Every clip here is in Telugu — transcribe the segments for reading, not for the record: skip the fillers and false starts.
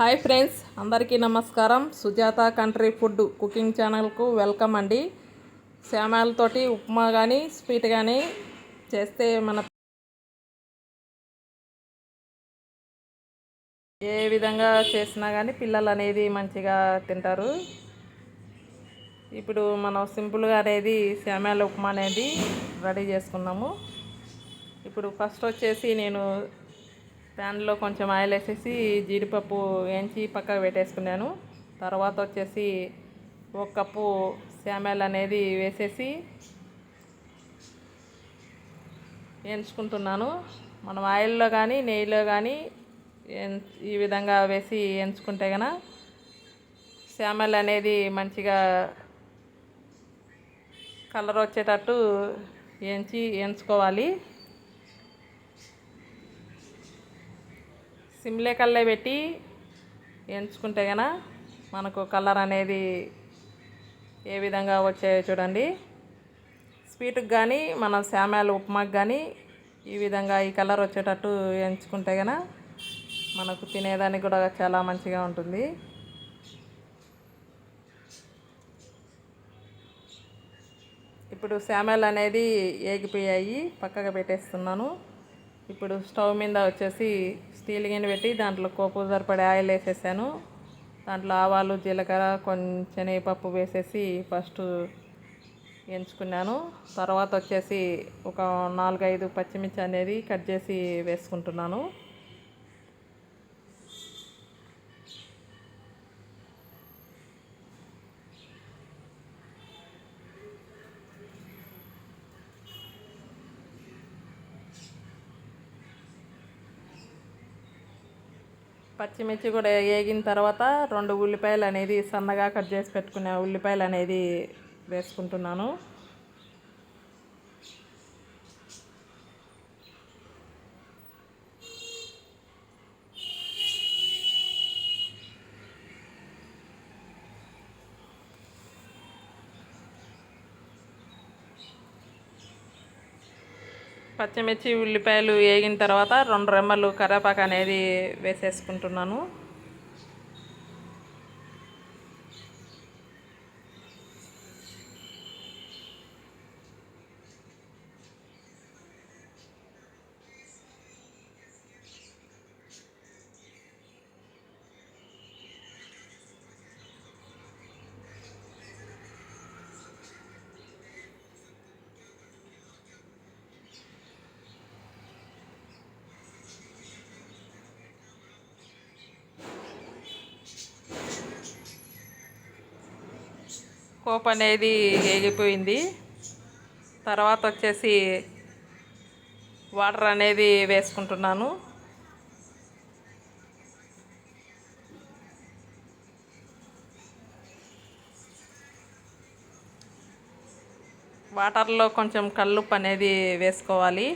హాయ్ ఫ్రెండ్స్, అందరికీ నమస్కారం. సుజాత కంట్రీ ఫుడ్ కుకింగ్ ఛానల్కు వెల్కమ్ అండి. సేమ్యాలతోటి ఉప్మా కానీ స్వీట్ కానీ చేస్తే ఏ విధంగా చేసినా కానీ పిల్లలు అనేది మంచిగా తింటారు. ఇప్పుడు మనం సింపుల్గా అనేది సేమ్యాల ఉప్మా అనేది రెడీ చేసుకున్నాము. ఇప్పుడు ఫస్ట్ వచ్చేసి నేను ప్యాన్లో కొంచెం ఆయిల్ వేసేసి జీడిపప్పు వేయించి పక్కకు పెట్టేసుకున్నాను. తర్వాత వచ్చేసి 1 కప్పు సేమ్యాలు అనేది వేసేసి వేయించుకుంటున్నాను. మనం ఆయిల్లో కానీ నెయ్యిలో కానీ ఈ విధంగా వేసి వేయించుకుంటే కనుక సేమ్యాలు అనేది మంచిగా కలర్ వచ్చేటట్టు వేయించుకోవాలి. సిమ్లే కల్లే పెట్టి వేయించుకుంటే కనుక మనకు కలర్ అనేది ఏ విధంగా వచ్చాయో చూడండి. స్వీట్కి కానీ మన సేమ్యాలు ఉప్మాకి కానీ ఈ విధంగా ఈ కలర్ వచ్చేటట్టు వేయించుకుంటే కనుక మనకు తినేదానికి కూడా చాలా మంచిగా ఉంటుంది. ఇప్పుడు సేమ్యాలు అనేది ఏగిపోయాయి, పక్కగా పెట్టేస్తున్నాను. ఇప్పుడు స్టవ్ మీద వచ్చేసి స్టీల్ గిన్నె పెట్టి దాంట్లో కోపు సరిపడే ఆయిల్ వేసేసాను. దాంట్లో ఆవాలు, జీలకర్ర, కొంచెం శనగపప్పు వేసేసి ఫస్ట్ వేయించుకున్నాను. తర్వాత వచ్చేసి ఒక 4-5 పచ్చిమిర్చి అనేది కట్ చేసి వేసుకుంటున్నాను. పచ్చిమిర్చి కూడా వేగిన తర్వాత 2 ఉల్లిపాయలు అనేది సన్నగా కట్ చేసి పెట్టుకునే ఉల్లిపాయలు అనేది వేసుకుంటున్నాను. పచ్చిమిర్చి ఉల్లిపాయలు వేగిన తర్వాత 2 రెమ్మలు కరివేపాకు అనేది వేసేసుకుంటున్నాను. పోపు అనేది వేగిపోయింది. తర్వాత వచ్చేసి వాటర్ అనేది వేసుకుంటున్నాను. వాటర్లో కొంచెం కల్లుప్పు అనేది వేసుకోవాలి.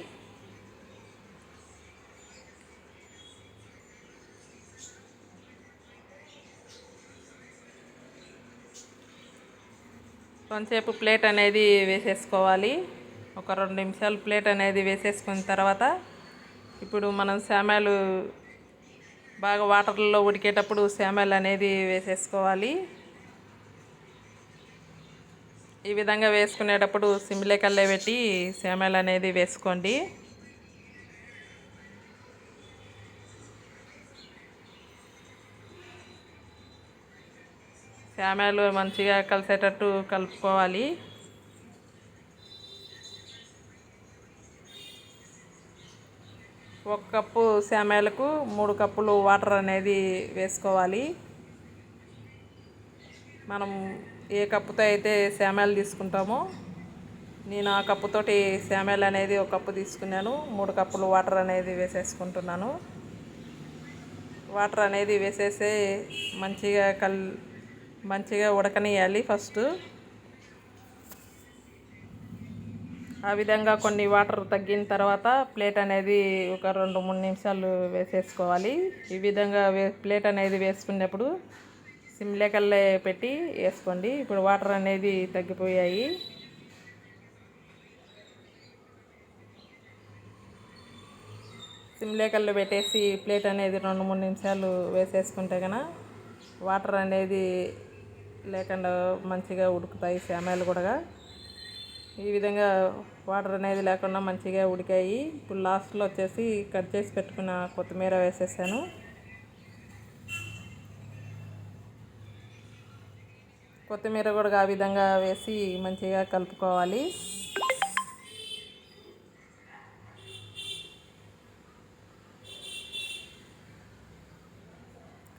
కొంచెంసేపు ప్లేట్ అనేది వేసేసుకోవాలి. ఒక 2 నిమిషాలు ప్లేట్ అనేది వేసేసుకున్న తర్వాత ఇప్పుడు మనం సేమ్యాలు బాగా వాటర్లో ఉడికేటప్పుడు సేమ్యాలు అనేది వేసేసుకోవాలి. ఈ విధంగా వేసుకునేటప్పుడు సిమ్లే కల్లే పెట్టి సేమ్యాలు అనేది వేసుకోండి. సేమ్యాలు మంచిగా కలిసేటట్టు కలుపుకోవాలి. ఒక కప్పు సేమ్యాలకు 3 కప్పులు వాటర్ అనేది వేసుకోవాలి. మనం ఏ కప్పుతో అయితే సేమ్యాలు తీసుకుంటామో నేను ఆ కప్పుతోటి సేమ్యాలు అనేది 1 కప్పు తీసుకున్నాను. 3 కప్పులు వాటర్ అనేది వేసేసుకుంటున్నాను. వాటర్ అనేది వేసేసి మంచిగా ఉడకనియాలి ఫస్ట్. ఆ విధంగా కొన్ని వాటర్ తగ్గిన తర్వాత ప్లేట్ అనేది ఒక 2-3 నిమిషాలు వేసేసుకోవాలి. ఈ విధంగా ప్లేట్ అనేది వేసుకున్నప్పుడు సిమ్లే కల్లే పెట్టి వేసుకోండి. ఇప్పుడు వాటర్ అనేది తగ్గిపోయాయి. సిమ్లే కళ్ళు పెట్టేసి ప్లేట్ అనేది 2-3 నిమిషాలు వేసేసుకుంటే కనుక వాటర్ అనేది లేకుండా మంచిగా ఉడుకుతాయి సేమ్యాలు కూడా. ఈ విధంగా వాటర్ అనేది లేకుండా మంచిగా ఉడికాయి. ఇప్పుడు లాస్ట్లో వచ్చేసి కట్ చేసి పెట్టుకున్న కొత్తిమీర వేసేసాను. కొత్తిమీర కూడా ఆ విధంగా వేసి మంచిగా కలుపుకోవాలి.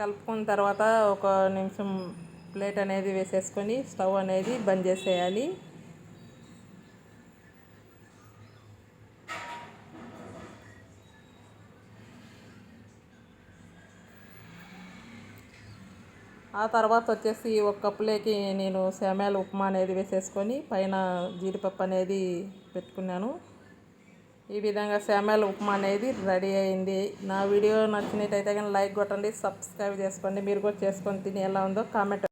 కలుపుకున్న తర్వాత ఒక నిమిషం ప్లేట్ అనేది వేసేసుకొని స్టవ్ అనేది బంద్ చేసేయాలి. ఆ తర్వాత వచ్చేసి ఒక కప్పులోకి నేను సేమ్యాల ఉప్మా అనేది వేసేసుకొని పైన జీడిపప్పు అనేది పెట్టుకున్నాను. ఈ విధంగా సేమ్యాల ఉప్మా అనేది రెడీ అయింది. నా వీడియో నచ్చినట్టయితే కానీ లైక్ కొట్టండి, సబ్స్క్రైబ్ చేసుకోండి. మీరు కూడా చేసుకొని తిని ఎలా ఉందో కామెంట్